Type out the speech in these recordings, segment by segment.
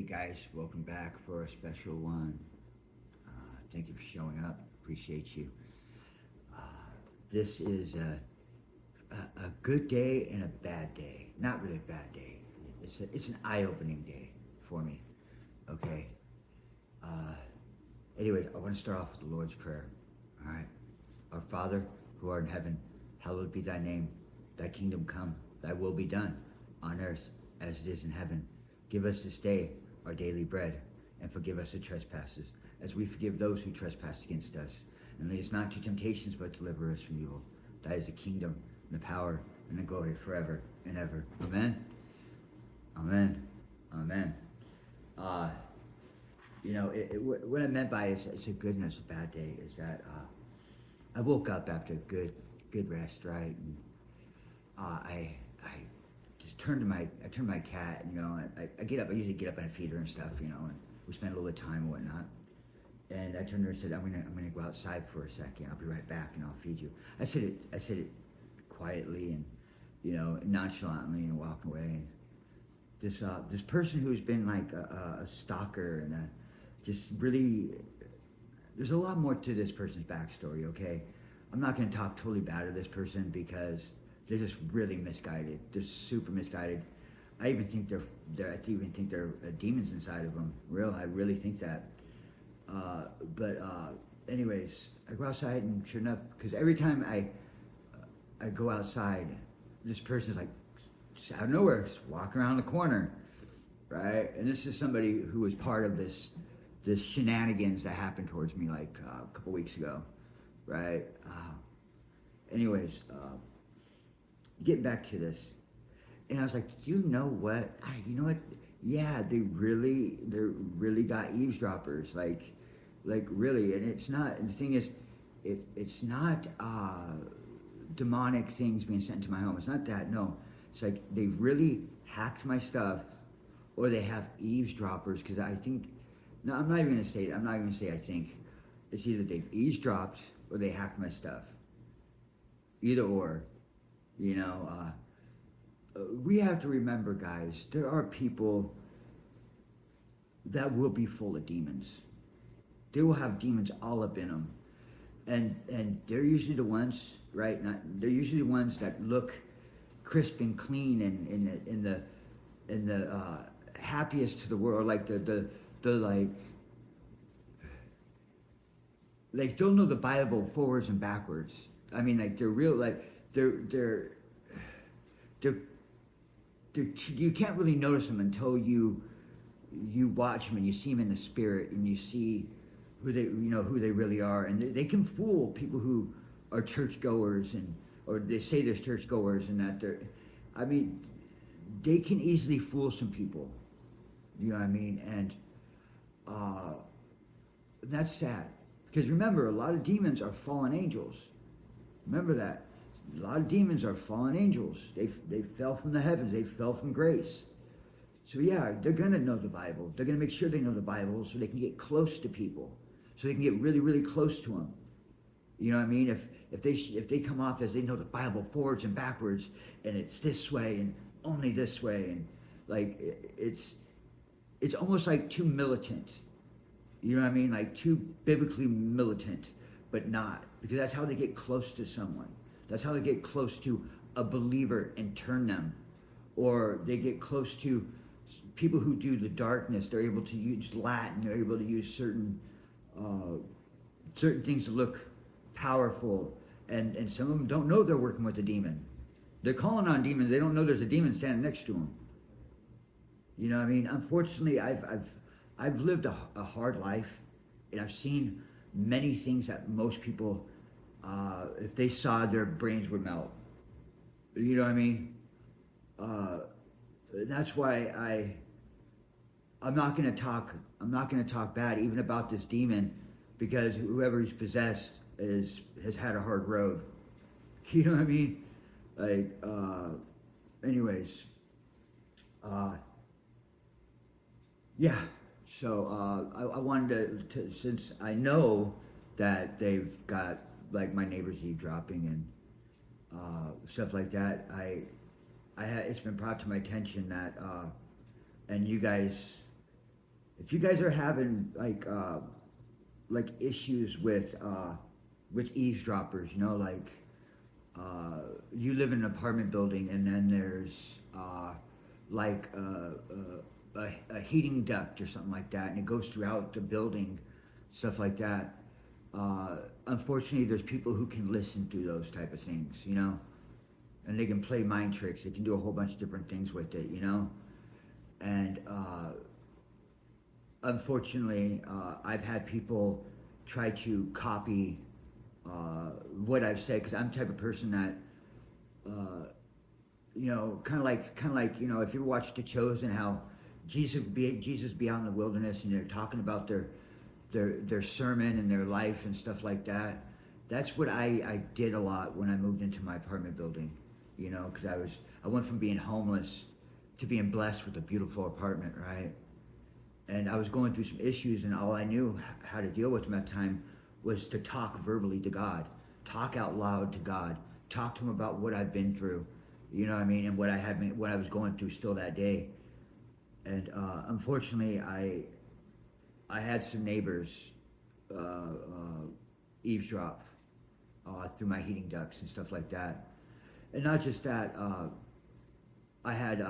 Hey guys, welcome back for a special one. Thank you for showing up. Appreciate you. Uh, this is a good day and a bad day. Not really a bad day. It's an eye-opening day for me. Okay. Uh, Anyways, I want to start off with the Lord's Prayer. All right. Our Father, who art in heaven, hallowed be thy name. Thy kingdom come, thy will be done, on earth as it is in heaven. Give us this day our daily bread, and forgive us our trespasses, as we forgive those who trespass against us. And lead us not to temptations, but deliver us from evil. Thy is the kingdom, and the power, and the glory forever and ever. Amen? Amen. Amen. Uh, what I meant by it's a good and it's a bad day is that I woke up after a good rest, right? And I just turned to my cat, I get up. I usually get up and I feed her and stuff, and we spend a little bit of time and whatnot. And I turned to her and said, I'm gonna go outside for a second. I'll be right back and I'll feed you. I said it quietly and nonchalantly and walk away. And this person who's been like a stalker and just really, there's a lot more to this person's backstory. Okay, I'm not gonna talk totally bad of this person because they're just really misguided. They're super misguided. I even think they're demons inside of them. I really think that. Anyways, I go outside and sure enough, because every time I go outside, this person's like just out of nowhere, just walk around the corner, right? And this is somebody who was part of this shenanigans that happened towards me like a couple weeks ago, right? Anyways. Getting back to this, and I was like, you know what? Yeah, they really got eavesdroppers, like really. And it's not. And the thing is, it's not demonic things being sent to my home. It's not that. No, it's like they've really hacked my stuff, or they have eavesdroppers. Because I think, no, I'm not even gonna say. I'm not even gonna say I think. It's either they've eavesdropped or they hacked my stuff. Either or. We have to remember, guys, there are people that will be full of demons. They will have demons all up in them. And they're usually the ones, right? They're usually the ones that look crisp and clean and in the happiest to the world, like the like they'll know the Bible forwards and backwards. I mean, like they're real, like they're you can't really notice them until you watch them and you see them in the spirit and you see who they really are, and they can fool people who are churchgoers or they say they're churchgoers and that they can easily fool some people, you know what I mean, and that's sad because remember, a lot of demons are fallen angels. Remember that. A lot of demons are fallen angels. They fell from the heavens. They fell from grace. So yeah, they're going to know the Bible. They're going to make sure they know the Bible so they can get close to people. So they can get really, really close to them. You know what I mean? If they come off as they know the Bible forwards and backwards, and it's this way and only this way, and like it's almost like too militant. You know what I mean? Like too biblically militant, but not. Because that's how they get close to someone. That's how they get close to a believer and turn them. Or they get close to people who do the darkness. They're able to use Latin. They're able to use certain things to look powerful. And some of them don't know they're working with a demon. They're calling on demons. They don't know there's a demon standing next to them. You know what I mean? Unfortunately, I've lived a hard life, and I've seen many things that most people, if they saw, their brains would melt. You know what I mean? That's why I'm not going to talk bad even about this demon, because whoever he's possessed has had a hard road. You know what I mean? Like, anyways, yeah. So I wanted to, since I know that they've got like my neighbors eavesdropping and stuff like that, it's been brought to my attention that, and you guys if you guys are having like issues with eavesdroppers, you know, like you live in an apartment building and then there's like a heating duct or something like that, and it goes throughout the building, stuff like that. Unfortunately, there's people who can listen to those type of things, you know, and they can play mind tricks. They can do a whole bunch of different things with it, you know, and unfortunately, I've had people try to copy what I've said because I'm the type of person that, you know, kind of like, you know, if you watch The Chosen, how Jesus be out in the wilderness and they're talking about their sermon and their life and stuff like that. That's what I did a lot when I moved into my apartment building, you know, because I went from being homeless to being blessed with a beautiful apartment, right? And I was going through some issues, and all I knew how to deal with them at the time was to talk verbally to God, talk out loud to God, talk to Him about what I've been through, you know what I mean, and what I was going through still that day. And unfortunately, I had some neighbors eavesdrop through my heating ducts and stuff like that. And not just that, I had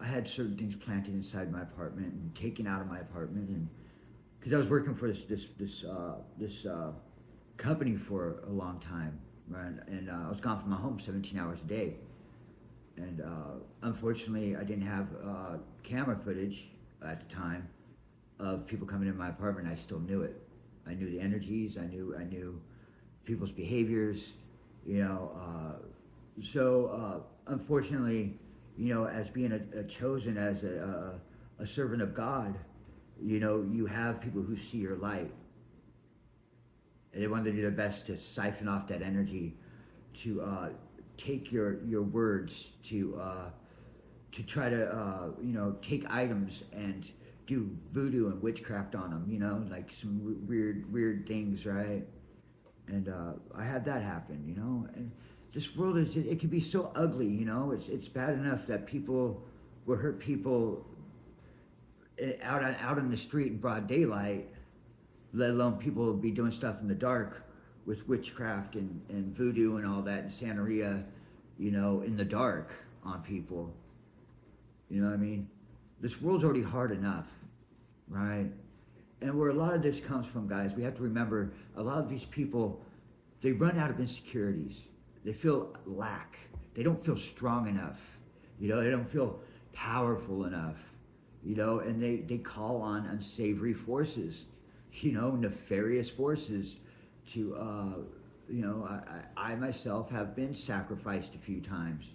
I had certain things planted inside my apartment and taken out of my apartment, and because I was working for this company for a long time, right? And I was gone from my home 17 hours a day, and unfortunately, I didn't have camera footage at the time of people coming in my apartment. I still knew it. I knew the energies. I knew people's behaviors. You know, unfortunately, you know, as being a chosen as a servant of God, you know, you have people who see your light, and they want to do their best to siphon off that energy, to take your words, to try to you know, take items and do voodoo and witchcraft on them, you know, like some weird things, right? And I had that happen, you know, and this world is just, it can be so ugly, you know. It's bad enough that people will hurt people out in the street in broad daylight, let alone people will be doing stuff in the dark with witchcraft and voodoo and all that and Santeria, you know, in the dark on people. You know what I mean? This world's already hard enough, right? And where a lot of this comes from, guys, we have to remember a lot of these people, they run out of insecurities. They feel lack. They don't feel strong enough. You know, they don't feel powerful enough. You know, and they call on unsavory forces, you know, nefarious forces to, you know, I myself have been sacrificed a few times.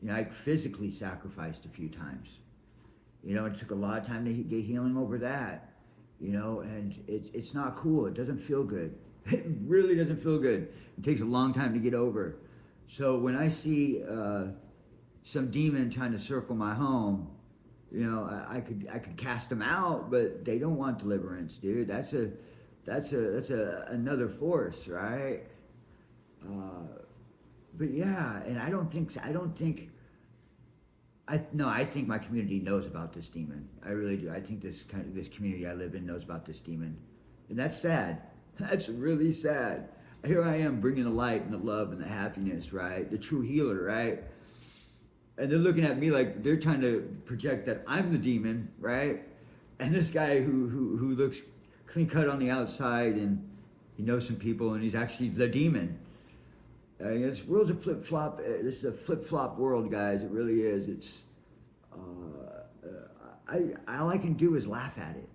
You know, I physically sacrificed a few times. You know, it took a lot of time to get healing over that. You know, and it's not cool. It doesn't feel good. It really doesn't feel good. It takes a long time to get over. So when I see some demon trying to circle my home, you know, I could cast them out, but they don't want deliverance, dude. That's another force, right? But yeah, and I think my community knows about this demon. I really do. I think this community I live in knows about this demon, and that's sad. That's really sad. Here I am bringing the light and the love and the happiness, right? The true healer, right? And they're looking at me like they're trying to project that I'm the demon, right? And this guy who looks clean cut on the outside and he knows some people and he's actually the demon. This world's a flip flop. This is a flip flop world, guys. It really is. It's all I can do is laugh at it.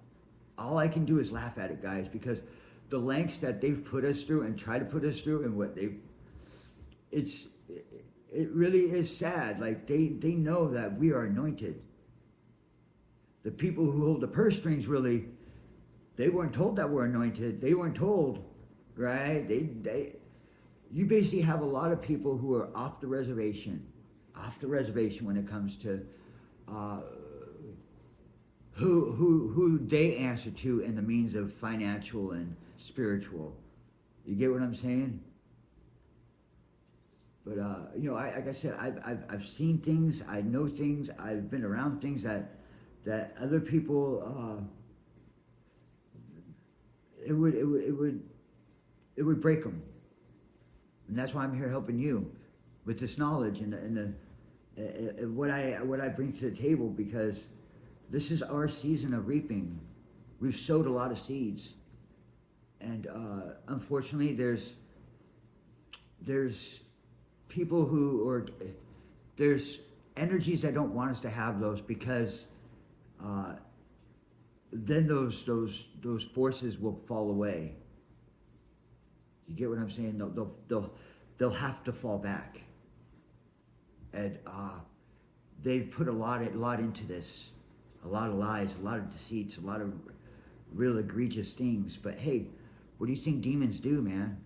All I can do is laugh at it, guys, because the lengths that they've put us through and try to put us through, and it really is sad. Like they know that we are anointed. The people who hold the purse strings, really, they weren't told that we're anointed. They weren't told, right? You basically have a lot of people who are off the reservation when it comes to who they answer to in the means of financial and spiritual. You get what I'm saying? But you know, like I said, I've seen things, I know things, I've been around things that other people it would break them. And that's why I'm here helping you with this knowledge and what I bring to the table, because this is our season of reaping. We've sowed a lot of seeds, and unfortunately, there's people there's energies that don't want us to have those, because then those forces will fall away. You get what I'm saying? They'll have to fall back, and they've put a lot into this, a lot of lies, a lot of deceits, a lot of real egregious things. But hey, what do you think demons do, man?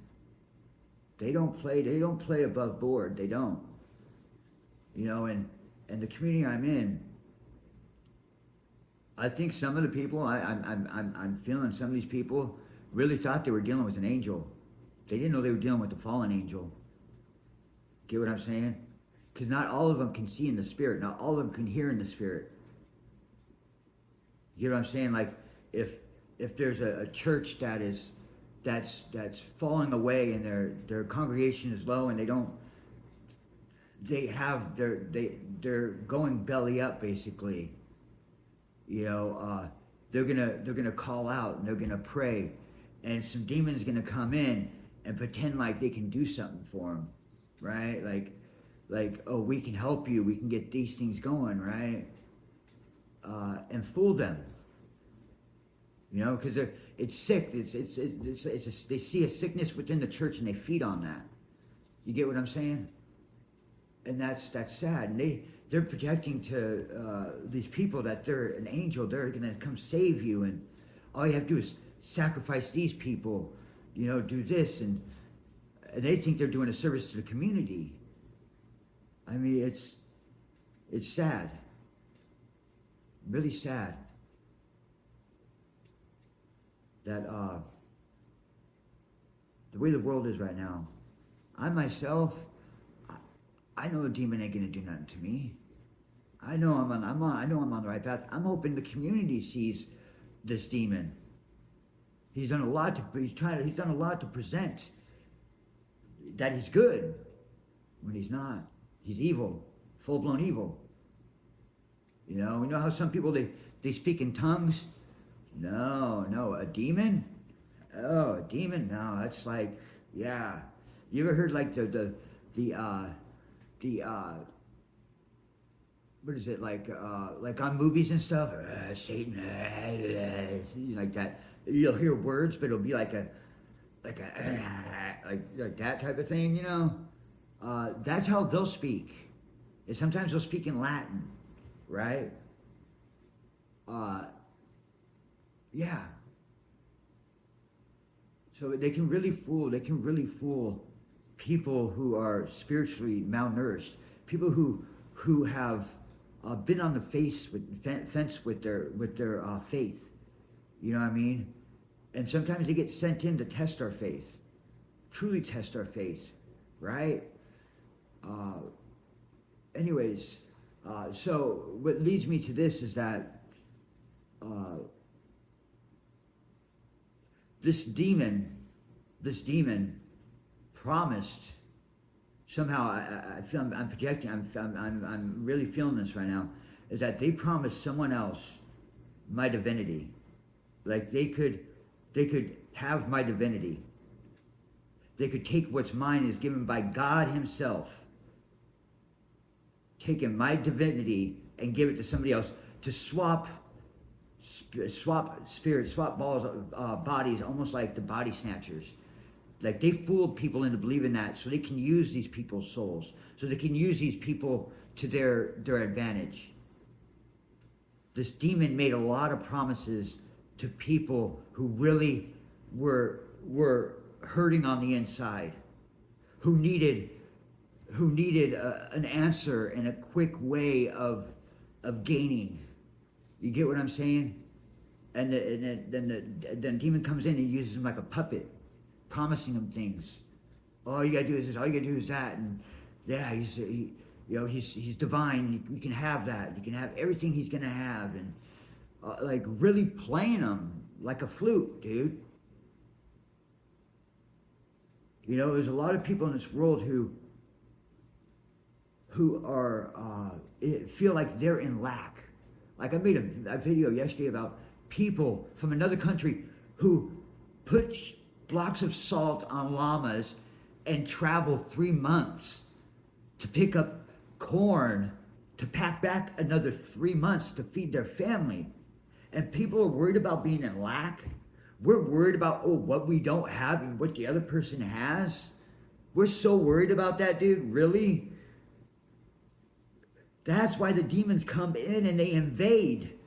They don't play above board. They don't. You know, and the community I'm in, I think some of the people I'm feeling, some of these people really thought they were dealing with an angel. They didn't know they were dealing with a fallen angel. Get what I'm saying? Because not all of them can see in the spirit. Not all of them can hear in the spirit. You get what I'm saying? Like if there's a church that's falling away, and their congregation is low, and they're going belly up, basically. You know, they're gonna call out, and they're gonna pray, and some demons gonna come in and pretend like they can do something for them, right? Like, oh, we can help you, we can get these things going, right? And fool them, you know, because it's sick. They see a sickness within the church, and they feed on that. You get what I'm saying? And that's sad. And they're projecting to these people that they're an angel. They're gonna come save you, and all you have to do is sacrifice these people. You know, do this, and they think they're doing a service to the community. I mean, it's sad, really sad, that the way the world is right now. I myself, I know a demon ain't gonna do nothing to me. I know I'm on the right path. I'm hoping the community sees this demon. He's done a lot to present that he's good, when he's not. He's evil, full-blown evil. You know how some people, they speak in tongues? No, a demon? Oh, a demon? No, that's like, yeah. You ever heard like the what is it, like on movies and stuff? Satan, like that. You'll hear words, but it'll be like that type of thing, you know? That's how they'll speak. And sometimes they'll speak in Latin, right? Yeah. So they can really fool people who are spiritually malnourished, people who have been on the fence with their faith. You know what I mean? And sometimes they get sent in to test our faith, truly test our faith, right? Anyways, so what leads me to this is that this demon promised, somehow I feel I'm projecting, I'm really feeling this right now, is that they promised someone else my divinity. Like they could have my divinity. They could take what's mine is given by God himself, taking my divinity and give it to somebody else, to swap spirits, swap bodies, almost like the body snatchers. Like they fooled people into believing that, so they can use these people's souls, so they can use these people to their advantage. This demon made a lot of promises to people who really were hurting on the inside, who needed an answer and a quick way of gaining. You get what I'm saying? And then the demon comes in and uses him like a puppet, promising him things. All you gotta do is this. All you gotta do is that. And yeah, he's divine. You can have that. You can have everything he's gonna have, and like really playing him like a flute, dude. You know, there's a lot of people in this world who are feel like they're in lack. Like I made a video yesterday about people from another country who put blocks of salt on llamas and travel 3 months to pick up corn to pack back another 3 months to feed their family. And people are worried about being in lack. We're worried about, what we don't have and what the other person has. We're so worried about that, dude. Really? That's why the demons come in and they invade.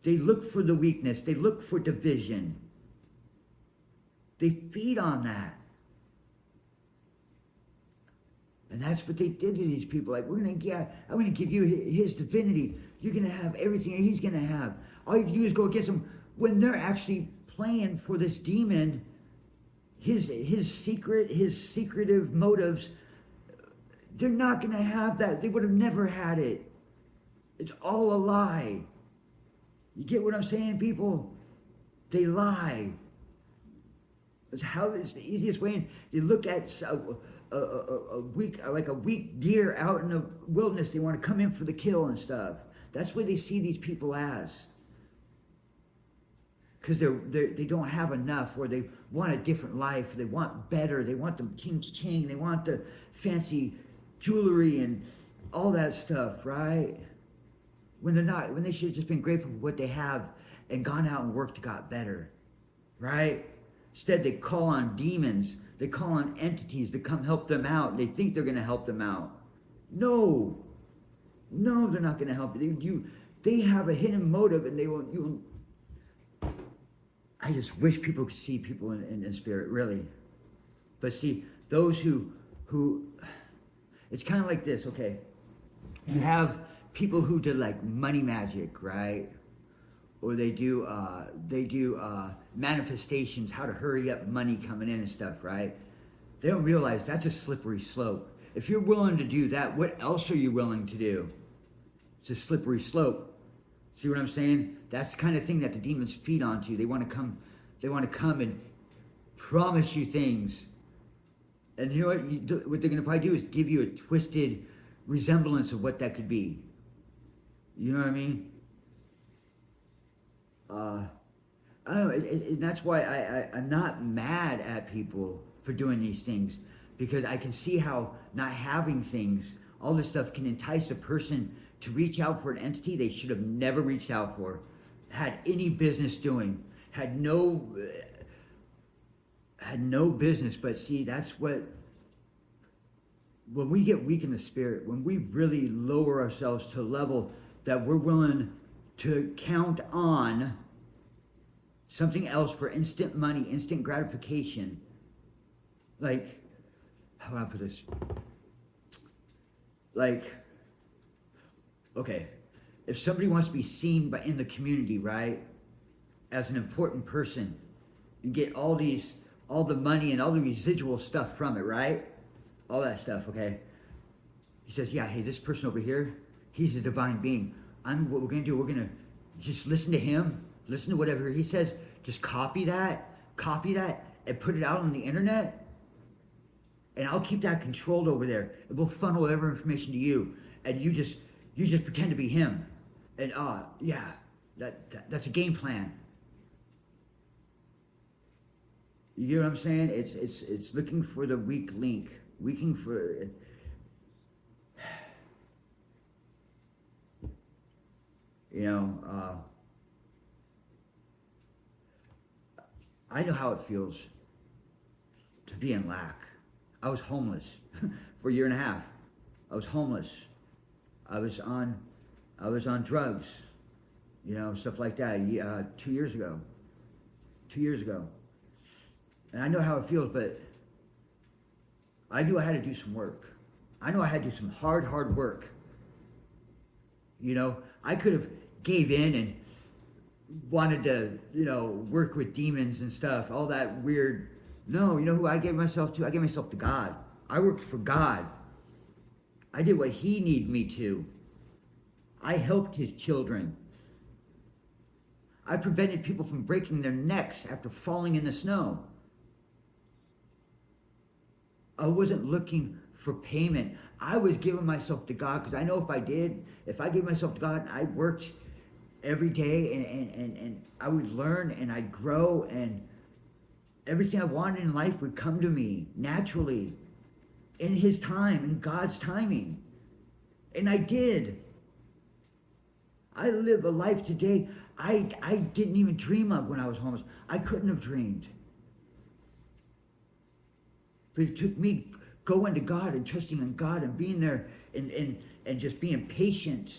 They look for the weakness. They look for division. They feed on that. And that's what they did to these people. Like, I'm going to give you his divinity. You're going to have everything he's going to have. All you can do is go against him. When they're actually playing for this demon, his secretive motives, they're not going to have that. They would have never had it. It's all a lie. You get what I'm saying, people? They lie. It's the easiest way. And they look at a weak deer out in the wilderness. They want to come in for the kill and stuff. That's what they see these people as. Because they don't have enough, or they want a different life. They want better. They want the king's chain. They want the fancy jewelry and all that stuff, right? When they should have just been grateful for what they have and gone out and worked, got better, right? Instead, they call on demons. They call on entities to come help them out. They think they're going to help them out. No, they're not going to help you. They have a hidden motive, and they won't. I just wish people could see people in spirit, really. But see, those who it's kind of like this, okay? You have people who do like money magic, right? Or they do manifestations, how to hurry up money coming in and stuff, right? They don't realize that's a slippery slope. If you're willing to do that, what else are you willing to do? It's a slippery slope. See what I'm saying? That's the kind of thing that the demons feed onto. They want to come and promise you things. And you know what they're going to probably do is give you a twisted resemblance of what that could be. You know what I mean? I don't know, and that's why I'm not mad at people for doing these things, because I can see how not having things, all this stuff, can entice a person to reach out for an entity they should have never reached out for, had any business doing, had no business. But see, that's when we get weak in the spirit, when we really lower ourselves to a level that we're willing to count on something else for instant money, instant gratification. Like, how do I put this? Like, okay, if somebody wants to be seen in the community, right, as an important person, and get all the money and all the residual stuff from it, right? All that stuff, okay? He says, yeah, hey, this person over here, he's a divine being. What we're going to do, we're going to just listen to him, listen to whatever he says, just copy that, and put it out on the internet, and I'll keep that controlled over there. It will funnel whatever information to you, and you just pretend to be him. And yeah, that's a game plan. You get what I'm saying? It's looking for the weak link, looking for. You know, I know how it feels to be in lack. I was homeless for a year and a half. I was homeless. I was on drugs, you know, stuff like that. 2 years ago. And I know how it feels, but I knew I had to do some work. I know I had to do some hard work. You know, I could have gave in and wanted to, you know, work with demons and stuff, all that weird. No, you know who I gave myself to? I gave myself to God. I worked for God. I did what he needed me to. I helped his children. I prevented people from breaking their necks after falling in the snow. I wasn't looking for payment. I was giving myself to God because I know if I gave myself to God and I worked every day and I would learn and I'd grow and everything I wanted in life would come to me naturally in His time, in God's timing. And I did. I live a life today I didn't even dream of when I was homeless. I couldn't have dreamed. But it took me going to God and trusting in God and being there and just being patient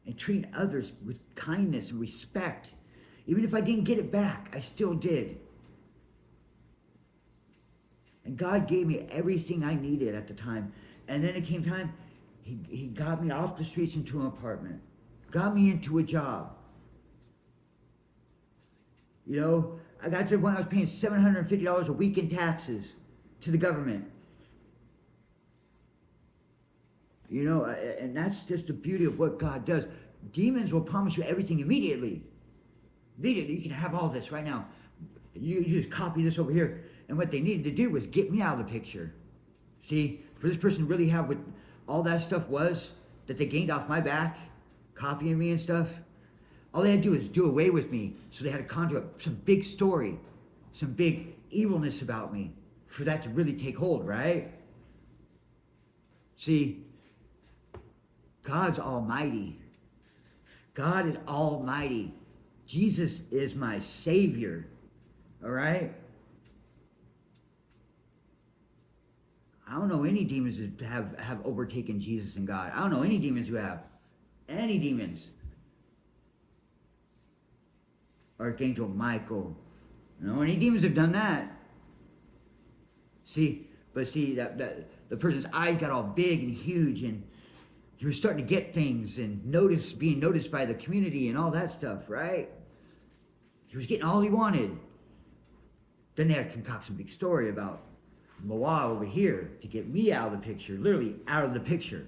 and treating others with kindness and respect. Even if I didn't get it back, I still did. And God gave me everything I needed at the time. And then it came time, He got me off the streets into an apartment. Got me into a job. You know, I got to the point I was paying $750 a week in taxes to the government. You know, and that's just the beauty of what God does. Demons will promise you everything immediately. Immediately, you can have all this right now. You just copy this over here. And what they needed to do was get me out of the picture. See, for this person to really have what all that stuff was that they gained off my back, copying me and stuff, all they had to do is do away with me. So they had to conjure up some big story, some big evilness about me for that to really take hold, right? See, God's almighty. God is almighty. Jesus is my Savior, all right? I don't know any demons that have overtaken Jesus and God. I don't know any demons who have. Any demons. Archangel Michael. You know, any demons have done that. See, that the person's eyes got all big and huge and he was starting to get things and being noticed by the community and all that stuff, right? He was getting all he wanted. Then they had to concoct some big story about Moa over here to get me out of the picture, literally out of the picture.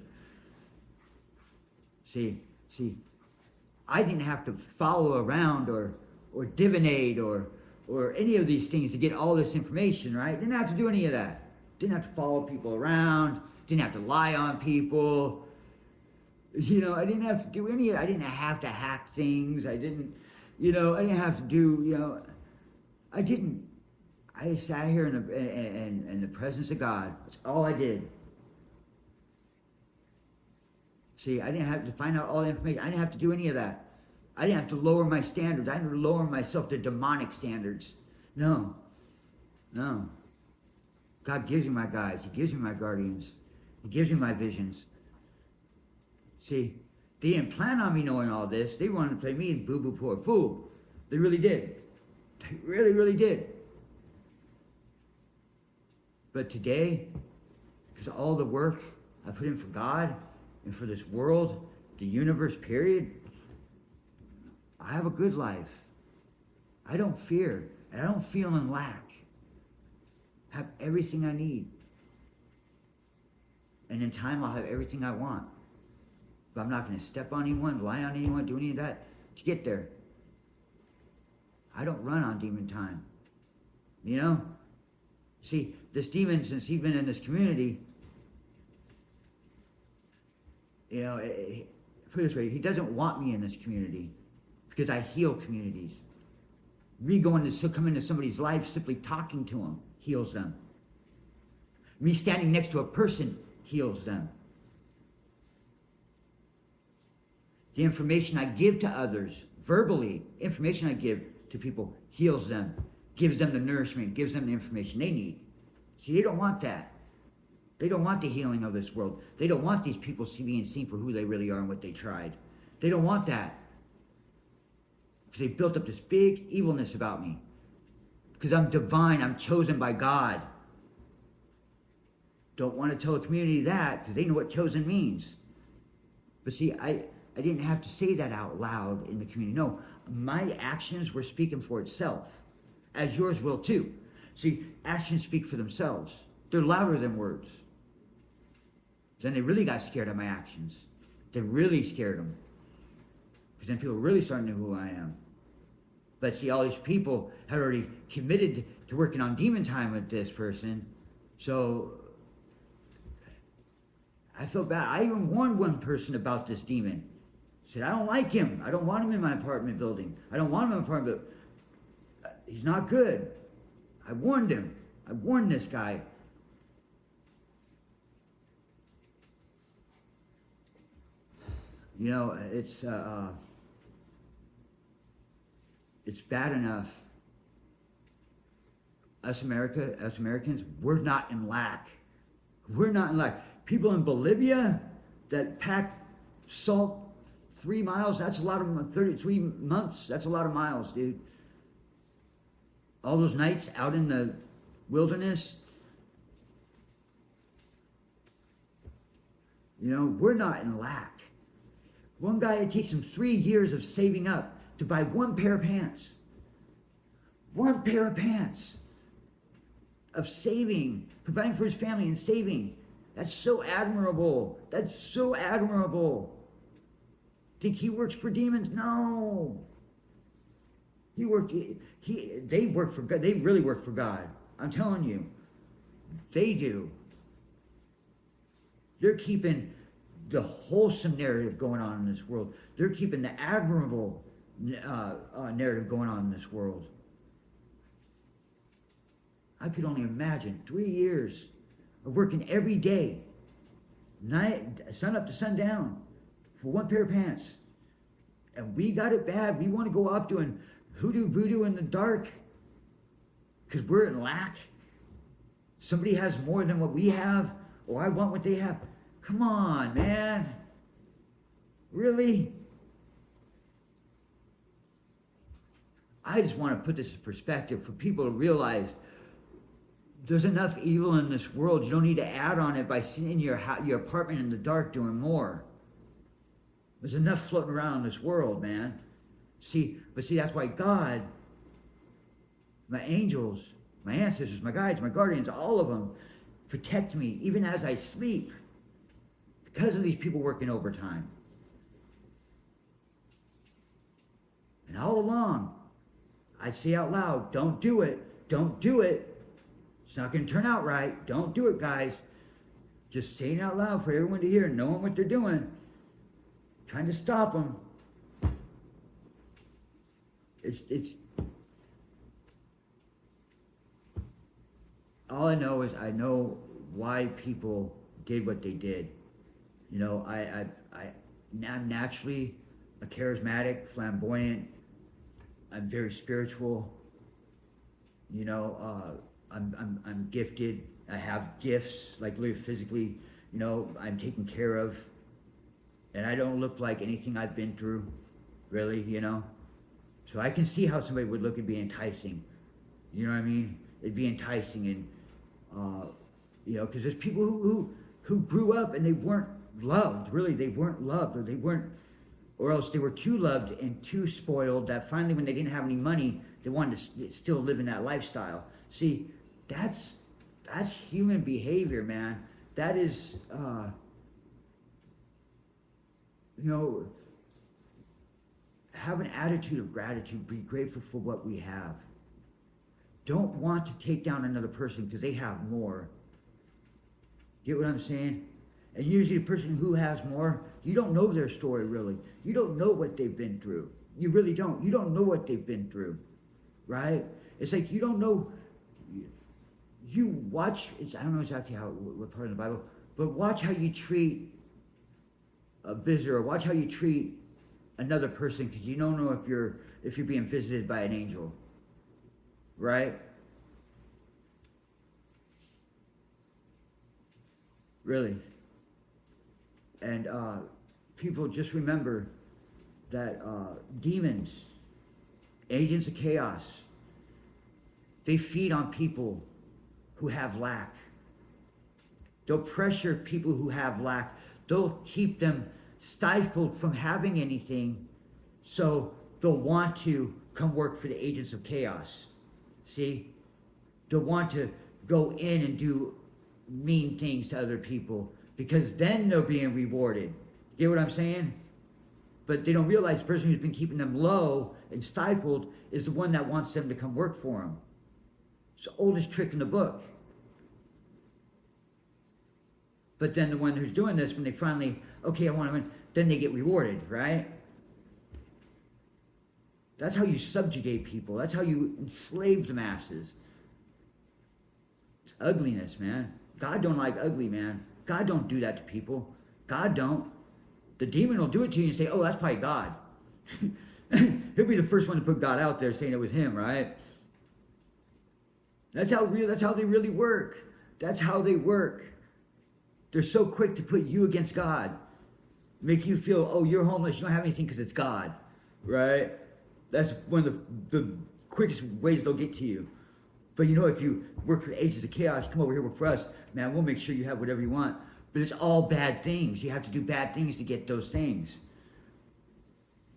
See, I didn't have to follow around or divinate or any of these things to get all this information, right? Didn't have to do any of that. Didn't have to follow people around. Didn't have to lie on people. You know, I didn't have to do any of it. I didn't have to hack things. I didn't have to do, I didn't. I sat here in the presence of God. That's all I did. See, I didn't have to find out all the information. I didn't have to do any of that. I didn't have to lower my standards. I didn't lower myself to demonic standards. No. God gives you my guides. He gives you my guardians. He gives you my visions. See, they didn't plan on me knowing all this. They wanted to play me boo-boo poor fool. They really did. They really, really did. But today, because of all the work I put in for God and for this world, the universe, period, I have a good life. I don't fear, and I don't feel in lack. I have everything I need. And in time, I'll have everything I want. But I'm not going to step on anyone, lie on anyone, do any of that to get there. I don't run on demon time. You know? See, this demon, since he's been in this community, put it this way, he doesn't want me in this community because I heal communities. Me going to come into somebody's life, simply talking to them, heals them. Me standing next to a person heals them. The information I give to others, verbally, information I give to people heals them, gives them the nourishment, gives them the information they need. See, they don't want that. They don't want the healing of this world. They don't want these people being seen for who they really are and what they tried. They don't want that. Because they built up this big evilness about me. Because I'm divine, I'm chosen by God. Don't want to tell the community that, because they know what chosen means. But see, I didn't have to say that out loud in the community. No, my actions were speaking for itself, as yours will too. See, actions speak for themselves. They're louder than words. Then they really got scared of my actions. They really scared them. Because then people really started to know who I am. But see, all these people had already committed to working on demon time with this person. So I felt bad. I even warned one person about this demon. I said, I don't like him. I don't want him in my apartment building. I don't want him in my apartment building. He's not good. I warned him. I warned this guy. You know, it's bad enough. Us Americans, we're not in lack. We're not in lack. People in Bolivia that pack salt 3 miles, that's a lot of 33 months. That's a lot of miles, dude. All those nights out in the wilderness. You know, we're not in lack. One guy, it takes him 3 years of saving up to buy one pair of pants. One pair of pants. Of saving, providing for his family and saving. That's so admirable. That's so admirable. Think he works for demons? No. They work for God. They really work for God. I'm telling you. They do. They're keeping the wholesome narrative going on in this world. They're keeping the admirable narrative going on in this world. I could only imagine 3 years of working every day, sun up to sundown, for one pair of pants. And we got it bad. We want to go off doing hoodoo voodoo in the dark because we're in lack. Somebody has more than what we have, or I want what they have. Come on, man. Really? I just want to put this in perspective for people to realize there's enough evil in this world. You don't need to add on it by sitting in your apartment in the dark doing more. There's enough floating around in this world, man. See, that's why God, my angels, my ancestors, my guides, my guardians, all of them protect me even as I sleep because of these people working overtime. And all along, I say out loud, don't do it. Don't do it. It's not going to turn out right. Don't do it, guys. Just saying it out loud for everyone to hear, knowing what they're doing. Trying to stop them. It's all I know is I know why people did what they did. You know, I'm naturally a charismatic, flamboyant. I'm very spiritual. You know, I'm gifted. I have gifts, like literally physically. You know, I'm taken care of, and I don't look like anything I've been through, really. You know, so I can see how somebody would look and be enticing. You know what I mean? It'd be enticing, and you know, because there's people who grew up and they weren't loved. Really, they weren't loved, or they weren't, or else they were too loved and too spoiled that finally, when they didn't have any money, they wanted to still live in that lifestyle. See, that's human behavior, man. That is, you know, have an attitude of gratitude. Be grateful for what we have. Don't want to take down another person because they have more. Get what I'm saying? And usually the person who has more, you don't know their story really. You don't know what they've been through. You really don't. You don't know what they've been through, right? It's like you don't know. You watch, I don't know exactly what part of the Bible, but watch how you treat a visitor, or watch how you treat another person, because you don't know if you're being visited by an angel, right? Really. And people just remember that demons, agents of chaos, they feed on people who have lack. They'll pressure people who have lack. They'll keep them stifled from having anything, so they'll want to come work for the agents of chaos. See? They'll want to go in and do mean things to other people, because then they're being rewarded. Get what I'm saying? But they don't realize the person who's been keeping them low and stifled is the one that wants them to come work for them. It's the oldest trick in the book. But then the one who's doing this, when they finally, okay, I want to win, then they get rewarded, right? That's how you subjugate people. That's how you enslave the masses. It's ugliness, man. God don't like ugly, man. God don't do that to people. God don't. The demon will do it to you and say, oh, that's probably God. He'll be the first one to put God out there saying it was him, right? That's how they really work. That's how they work. They're so quick to put you against God. Make you feel, oh, you're homeless, you don't have anything because it's God, right? That's one of the quickest ways they'll get to you. But you know, if you work for Agents of Chaos, come over here, work for us, man, we'll make sure you have whatever you want. But it's all bad things. You have to do bad things to get those things.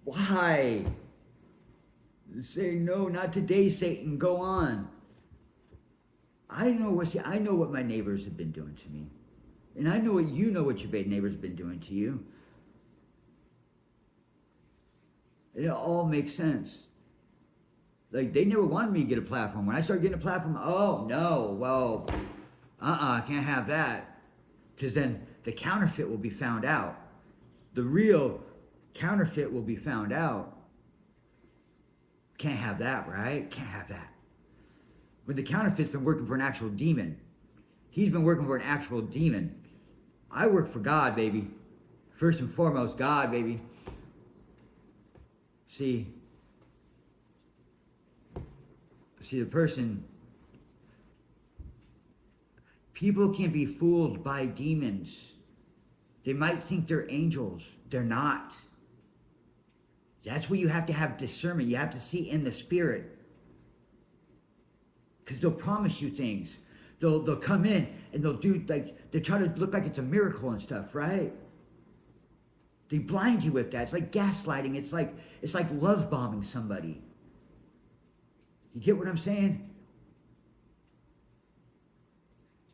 Why? Say, no, not today, Satan, go on. I know what my neighbors have been doing to me. And I know what your neighbors have been doing to you. It all makes sense. Like, they never wanted me to get a platform. When I started getting a platform, oh, no, well, I can't have that. Because then the counterfeit will be found out. The real counterfeit will be found out. Can't have that, right? Can't have that. When the counterfeit's been working for an actual demon. He's been working for an actual demon. I work for God, baby. First and foremost, God, baby. See, the person, people can be fooled by demons. They might think they're angels. They're not. That's where you have to have discernment. You have to see in the spirit. Because they'll promise you things. They'll come in and they'll do, like, they try to look like it's a miracle and stuff, right? They blind you with that. It's like gaslighting. It's like love bombing somebody. You get what I'm saying?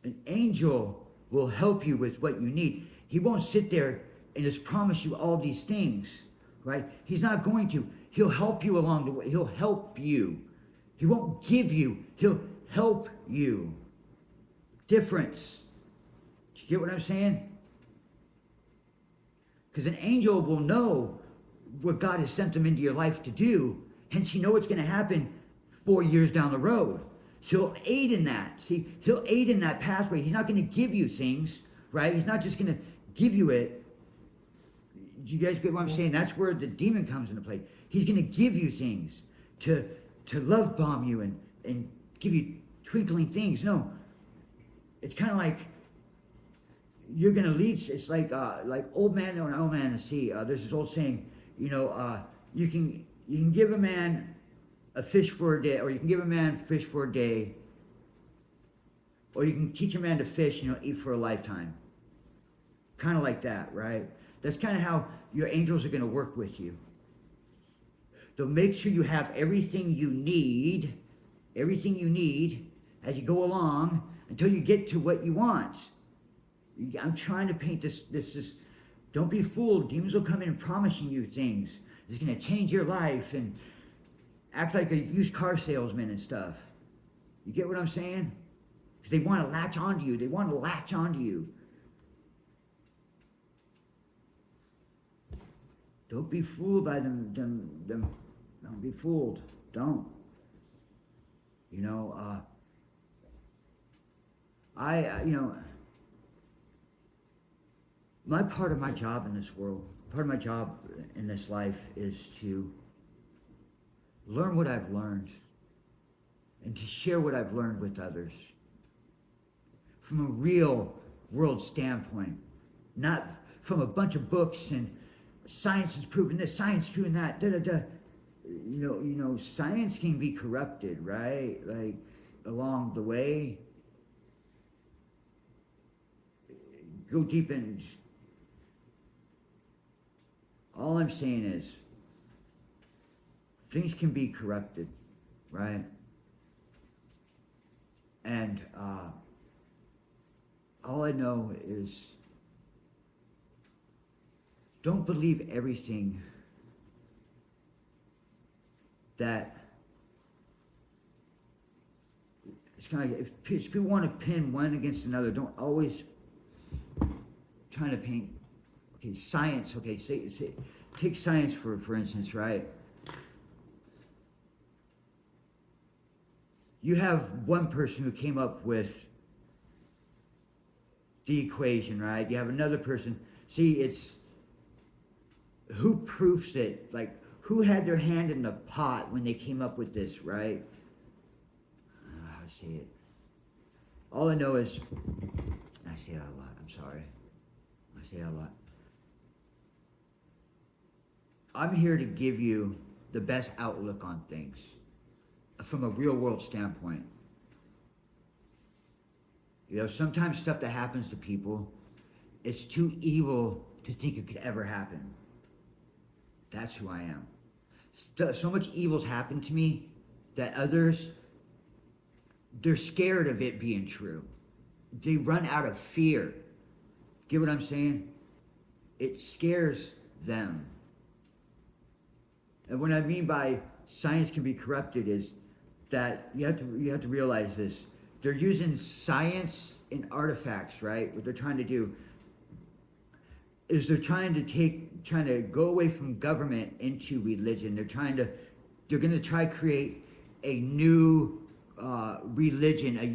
An angel will help you with what you need. He won't sit there and just promise you all these things, right? He's not going to. He'll help you along the way. He'll help you. He won't give you. He'll help you. Difference. Do you get what I'm saying? Because an angel will know what God has sent them into your life to do. Hence, you know what's going to happen 4 years down the road. He'll aid in that. See, he'll aid in that pathway. He's not going to give you things, right? He's not just going to give you it. You guys get what I'm saying? That's where the demon comes into play. He's going to give you things to love bomb you and give you twinkling things. No. It's kind of like you're going to lead. It's like old man or an old man in the sea. There's this old saying, you can give a man a fish for a day, or you can give a man fish for a day, or you can teach a man to fish, eat for a lifetime. Kind of like that, right? That's kind of how your angels are going to work with you. They'll make sure you have everything you need as you go along until you get to what you want. I'm trying to paint this, don't be fooled. Demons will come in and promising you things. It's going to change your life and act like a used car salesman and stuff. You get what I'm saying? Because they want to latch onto you. They want to latch onto you. Don't be fooled by them. Don't be fooled. Don't. Part of my job in this world, part of my job in this life is to learn what I've learned and to share what I've learned with others from a real world standpoint, not from a bunch of books and science has proven this, science is proving that, science can be corrupted, right? Like, along the way. Go deep in. All I'm saying is, things can be corrupted, right? And all I know is, don't believe everything that it's kind of like if people want to pin one against another, don't always trying to paint. Okay, science. Okay, say take science for instance, right? You have one person who came up with the equation, right? You have another person. See, it's who proofs it? Like, who had their hand in the pot when they came up with this, right? I don't know how to say it. All I know is, I say that a lot, I'm sorry. I say that a lot. I'm here to give you the best outlook on things from a real world standpoint. You know, sometimes stuff that happens to people, it's too evil to think it could ever happen. That's who I am. So much evil's happened to me that others, they're scared of it being true. They run out of fear. Get what I'm saying? It scares them. And what I mean by science can be corrupted is that you have to realize this. They're using science and artifacts, right? What they're trying to do is they're trying to go away from government into religion. They're going to try to create a new religion, a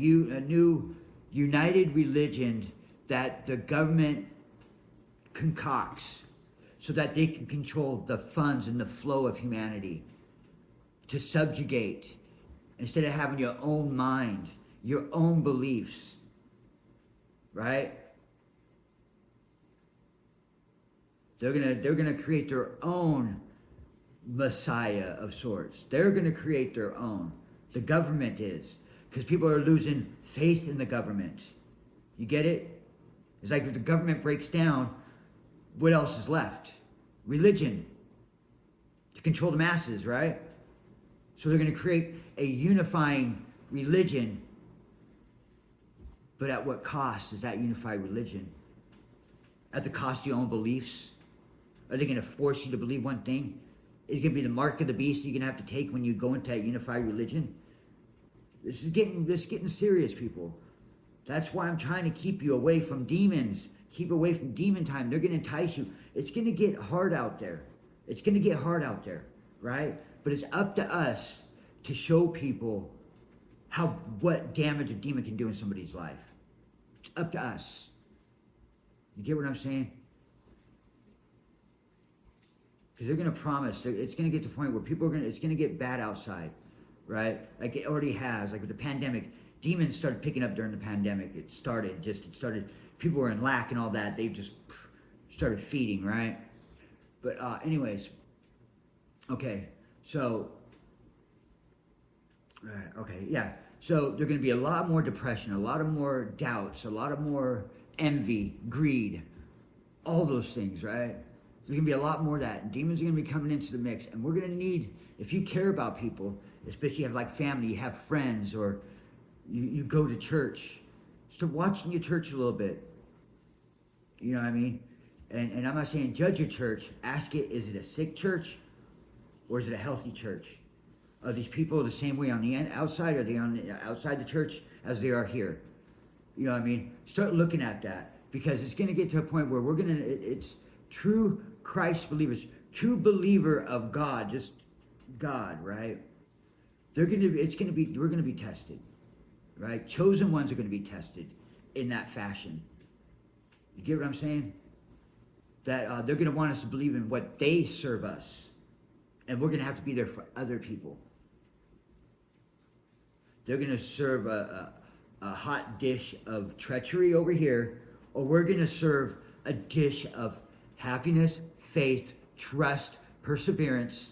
new united religion that the government concocts so that they can control the funds and the flow of humanity, to subjugate, instead of having your own mind, your own beliefs, right? They're gonna create their own messiah of sorts. They're gonna create their own. The government is, because people are losing faith in the government. You get it? It's like if the government breaks down, what else is left? Religion. To control the masses, right? So they're going to create a unifying religion. But at what cost is that unified religion? At the cost of your own beliefs? Are they going to force you to believe one thing? Is it going to be the mark of the beast you're going to have to take when you go into that unified religion? This is getting serious, people. That's why I'm trying to keep you away from demons. Keep away from demon time. They're going to entice you. It's going to get hard out there. It's going to get hard out there, right? But it's up to us to show people what damage a demon can do in somebody's life. It's up to us. You get what I'm saying? Because they're going to promise. It's going to get to the point where it's going to get bad outside, right? Like it already has. Like with the pandemic, demons started picking up during the pandemic. It started. People were in lack and all that. They just started feeding, right? But anyways, okay. So, right, okay, yeah. So there's going to be a lot more depression, a lot of more doubts, a lot of more envy, greed, all those things, right? There's going to be a lot more of that. And demons are going to be coming into the mix. And we're going to need, if you care about people, especially you have like family, you have friends, or you go to church, start watching your church a little bit. You know what I mean? And I'm not saying judge your church. Ask it, is it a sick church or is it a healthy church? Are these people the same way on the outside? Are they on the outside the church as they are here? You know what I mean? Start looking at that, because it's going to get to a point where it's true Christ believers, true believer of God, just God, right? We're going to be tested, right? Chosen ones are going to be tested in that fashion. You get what I'm saying? That they're going to want us to believe in what they serve us. And we're going to have to be there for other people. They're going to serve a hot dish of treachery over here, or we're going to serve a dish of happiness, faith, trust, perseverance.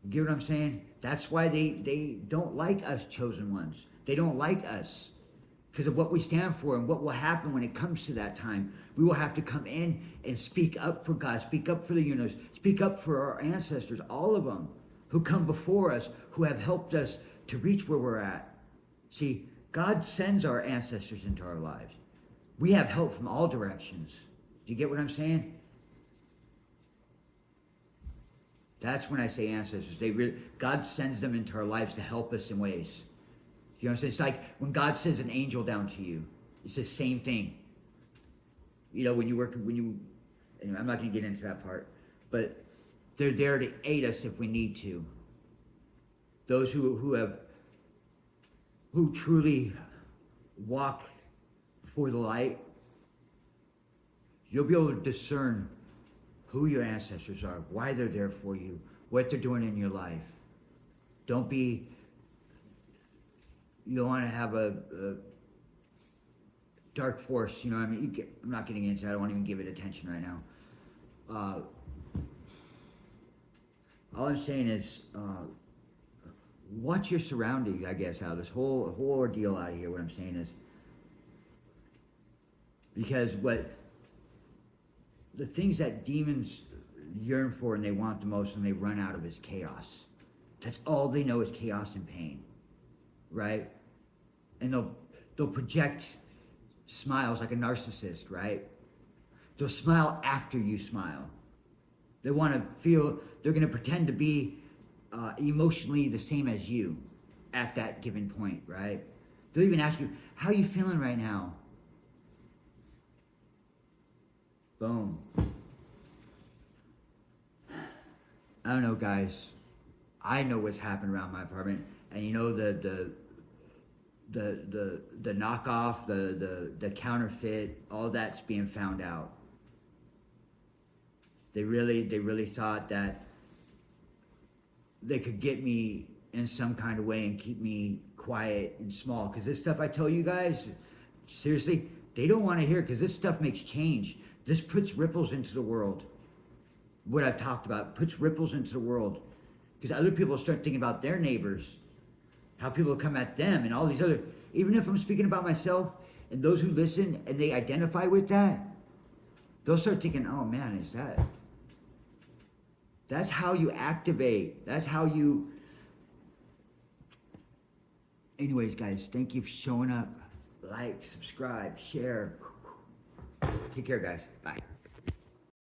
You get what I'm saying? That's why they don't like us chosen ones. They don't like us because of what we stand for and what will happen when it comes to that time. We will have to come in and speak up for God, speak up for the universe, speak up for our ancestors, all of them who come before us, who have helped us to reach where we're at. See, God sends our ancestors into our lives. We have help from all directions. Do you get what I'm saying? That's when I say ancestors. God sends them into our lives to help us in ways. You know what I'm saying? It's like when God sends an angel down to you. It's the same thing. You know, anyway, I'm not going to get into that part, but they're there to aid us if we need to. Those who truly walk before the light, you'll be able to discern who your ancestors are, why they're there for you, what they're doing in your life. You don't want to have a dark force, you know what I mean? I'm not getting into that. I don't want to even give it attention right now. All I'm saying is, watch your surroundings, I guess, out of this whole ordeal out of here. What I'm saying is, because the things that demons yearn for and they want the most and they run out of is chaos. That's all they know is chaos and pain, right? And they'll project smiles like a narcissist, right? They'll smile after you smile. They want to feel, they're going to pretend to be emotionally the same as you at that given point, right? They'll even ask you, how are you feeling right now? Boom. I don't know, guys. I know what's happened around my apartment, and you know the knockoff, the counterfeit, all that's being found out. They really thought that they could get me in some kind of way and keep me quiet and small. Because this stuff I tell you guys, seriously, they don't want to hear, because this stuff makes change. This puts ripples into the world. What I've talked about puts ripples into the world. Because other people start thinking about their neighbors, how people come at them, and all these other, even if I'm speaking about myself, and those who listen and they identify with that, they'll start thinking, oh man, that's how you activate. That's how you... Anyways, guys, thank you for showing up. Like, subscribe, share. Take care, guys. Bye.